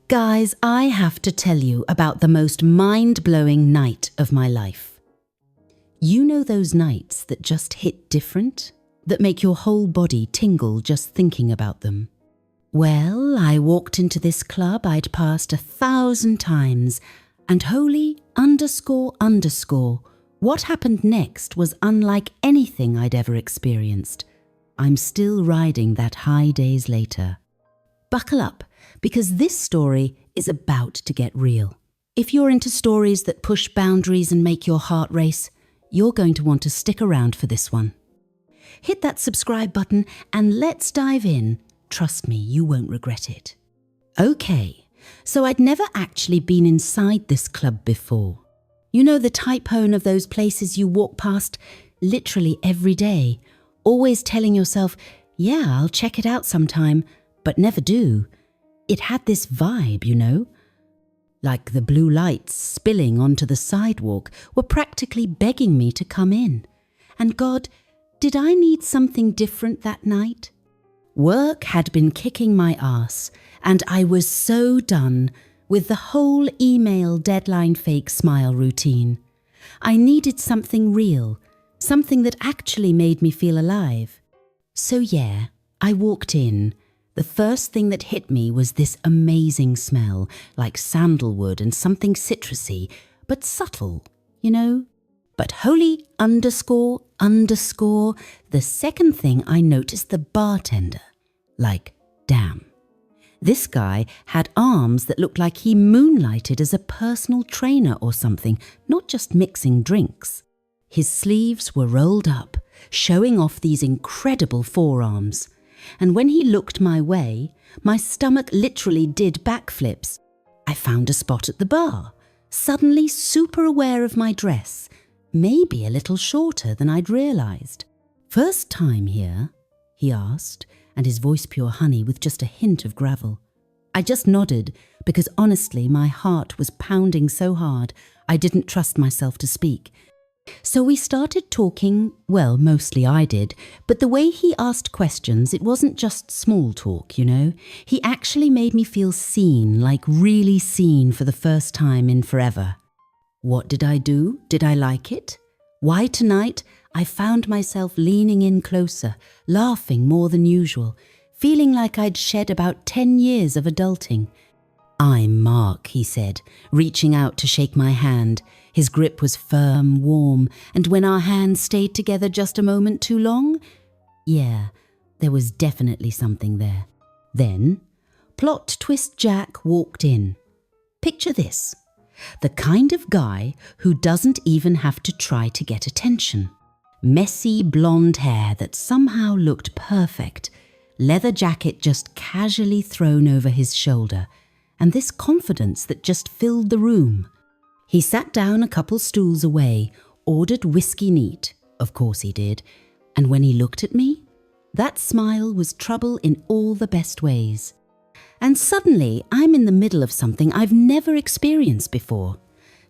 Guys, I have to tell you about the most mind-blowing night of my life. You know those nights that just hit different? That make your whole body tingle just thinking about them? Well, I walked into this club I'd passed 1,000 times, and holy __, what happened next was unlike anything I'd ever experienced. I'm still riding that high days later. Buckle up, because this story is about to get real. If you're into stories that push boundaries and make your heart race, you're going to want to stick around for this one. Hit that subscribe button and let's dive in. Trust me, you won't regret it. Okay, so I'd never actually been inside this club before. You know the type-hone of those places you walk past literally every day, always telling yourself, yeah, I'll check it out sometime, but never do. It had this vibe, you know? Like the blue lights spilling onto the sidewalk were practically begging me to come in. And God, did I need something different that night? Work had been kicking my ass, and I was so done with the whole email deadline fake smile routine. I needed something real, something that actually made me feel alive. So yeah, I walked in. The first thing that hit me was this amazing smell, like sandalwood and something citrusy, but subtle, you know? But holy __, the second thing I noticed the bartender. Like, damn. This guy had arms that looked like he moonlighted as a personal trainer or something, not just mixing drinks. His sleeves were rolled up, showing off these incredible forearms. And when he looked my way, my stomach literally did backflips. I found a spot at the bar, suddenly super aware of my dress, maybe a little shorter than I'd realized. "First time here?" he asked, and his voice pure honey with just a hint of gravel. I just nodded because honestly my heart was pounding so hard I didn't trust myself to speak. So we started talking, well, mostly I did, but the way he asked questions, it wasn't just small talk, you know? He actually made me feel seen, like really seen for the first time in forever. What did I do? Did I like it? Why tonight, I found myself leaning in closer, laughing more than usual, feeling like I'd shed about 10 years of adulting. "I'm Mark," he said, reaching out to shake my hand. His grip was firm, warm, and when our hands stayed together just a moment too long, yeah, there was definitely something there. Then, plot twist Jack walked in. Picture this, the kind of guy who doesn't even have to try to get attention. Messy blonde hair that somehow looked perfect, leather jacket just casually thrown over his shoulder, and this confidence that just filled the room. He sat down a couple stools away, ordered whiskey neat, of course he did, and when he looked at me, that smile was trouble in all the best ways. And suddenly, I'm in the middle of something I've never experienced before.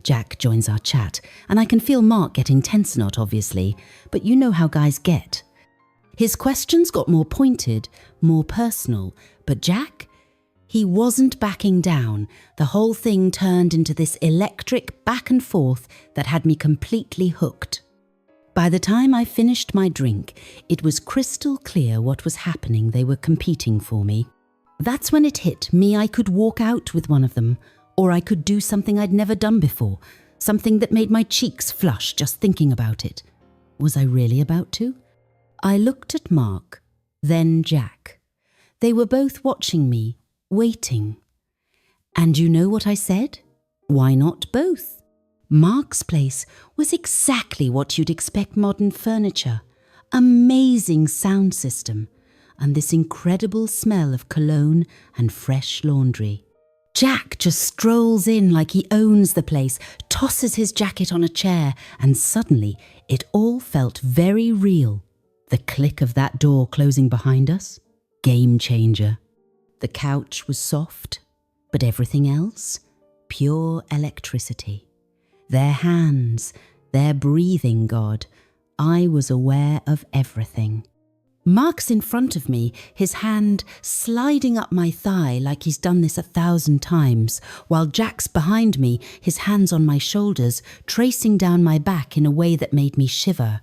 Jack joins our chat, and I can feel Mark getting tense not obviously, but you know how guys get. His questions got more pointed, more personal, but Jack, he wasn't backing down. The whole thing turned into this electric back and forth that had me completely hooked. By the time I finished my drink, it was crystal clear what was happening. They were competing for me. That's when it hit me I could walk out with one of them, or I could do something I'd never done before, something that made my cheeks flush just thinking about it. Was I really about to? I looked at Mark, then Jack. They were both watching me, waiting. And you know what I said? Why not both? Mark's place was exactly what you'd expect modern furniture. Amazing sound system, and this incredible smell of cologne and fresh laundry. Jack just strolls in like he owns the place, tosses his jacket on a chair, and suddenly it all felt very real. The click of that door closing behind us, game changer. The couch was soft, but everything else, pure electricity. Their hands, their breathing, God, I was aware of everything. Mark's in front of me, his hand sliding up my thigh like he's done this 1,000 times, while Jack's behind me, his hands on my shoulders, tracing down my back in a way that made me shiver.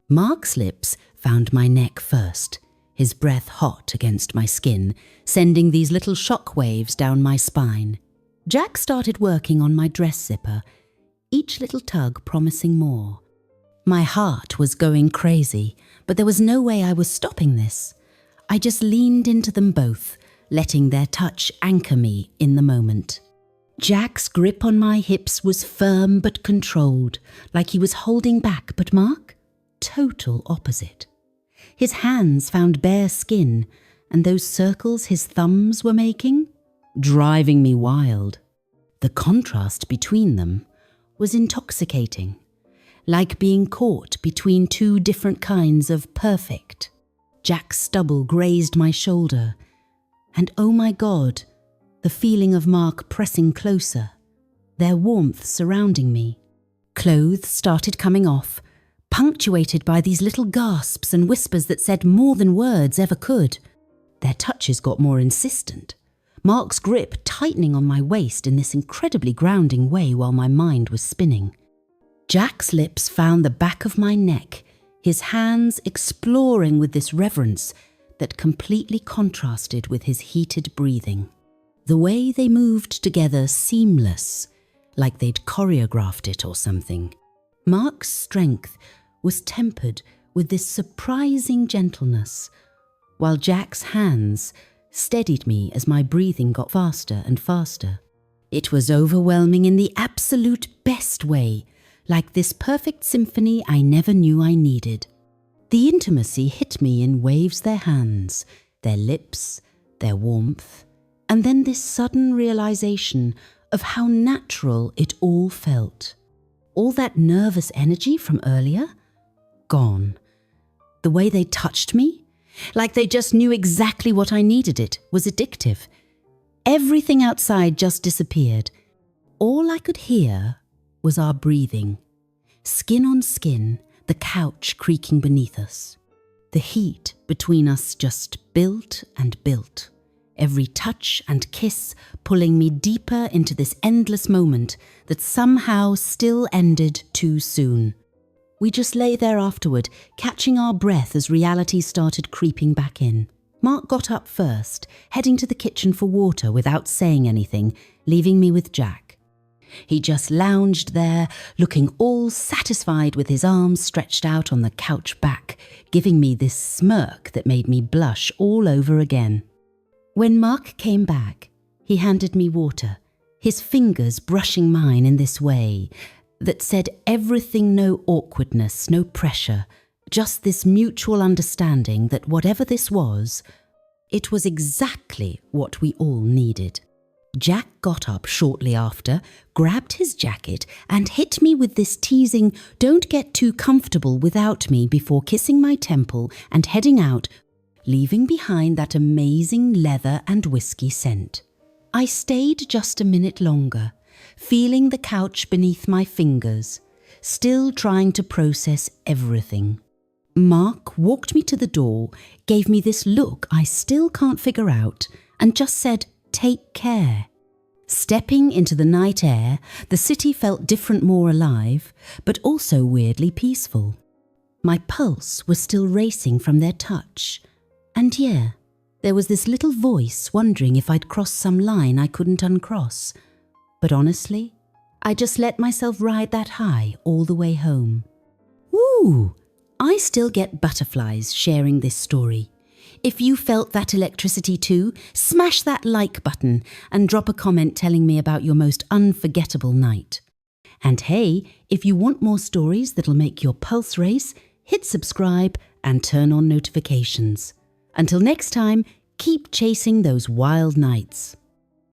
Mark's lips found my neck first, his breath hot against my skin, sending these little shock waves down my spine. Jack started working on my dress zipper, each little tug promising more. My heart was going crazy, but there was no way I was stopping this. I just leaned into them both, letting their touch anchor me in the moment. Jack's grip on my hips was firm but controlled, like he was holding back, but Mark? Total opposite. His hands found bare skin, and those circles his thumbs were making, driving me wild. The contrast between them was intoxicating. Like being caught between two different kinds of perfect. Jack's stubble grazed my shoulder, and oh my God, the feeling of Mark pressing closer, their warmth surrounding me. Clothes started coming off, punctuated by these little gasps and whispers that said more than words ever could. Their touches got more insistent, Mark's grip tightening on my waist in this incredibly grounding way while my mind was spinning. Jack's lips found the back of my neck, his hands exploring with this reverence that completely contrasted with his heated breathing. The way they moved together seamless, like they'd choreographed it or something. Mark's strength was tempered with this surprising gentleness, while Jack's hands steadied me as my breathing got faster and faster. It was overwhelming in the absolute best way, like this perfect symphony I never knew I needed. The intimacy hit me in waves, their hands, their lips, their warmth, and then this sudden realization of how natural it all felt. All that nervous energy from earlier, gone. The way they touched me, like they just knew exactly what I needed, it was addictive. Everything outside just disappeared. All I could hear was our breathing, skin on skin, the couch creaking beneath us. The heat between us just built and built, every touch and kiss pulling me deeper into this endless moment that somehow still ended too soon. We just lay there afterward, catching our breath as reality started creeping back in. Mark got up first, heading to the kitchen for water without saying anything, leaving me with Jack. He just lounged there, looking all satisfied with his arms stretched out on the couch back, giving me this smirk that made me blush all over again. When Mark came back, he handed me water, his fingers brushing mine in this way that said everything, no awkwardness, no pressure, just this mutual understanding that whatever this was, it was exactly what we all needed. Jack got up shortly after, grabbed his jacket and hit me with this teasing, "Don't get too comfortable without me," before kissing my temple and heading out, leaving behind that amazing leather and whiskey scent. I stayed just a minute longer, feeling the couch beneath my fingers, still trying to process everything. Mark walked me to the door, gave me this look I still can't figure out, and just said, "Take care." Stepping into the night air, the city felt different, more alive, but also weirdly peaceful. My pulse was still racing from their touch. And yeah, there was this little voice wondering if I'd crossed some line I couldn't uncross. But honestly, I just let myself ride that high all the way home. Woo! I still get butterflies sharing this story. If you felt that electricity too, smash that like button and drop a comment telling me about your most unforgettable night. And hey, if you want more stories that'll make your pulse race, hit subscribe and turn on notifications. Until next time, keep chasing those wild nights.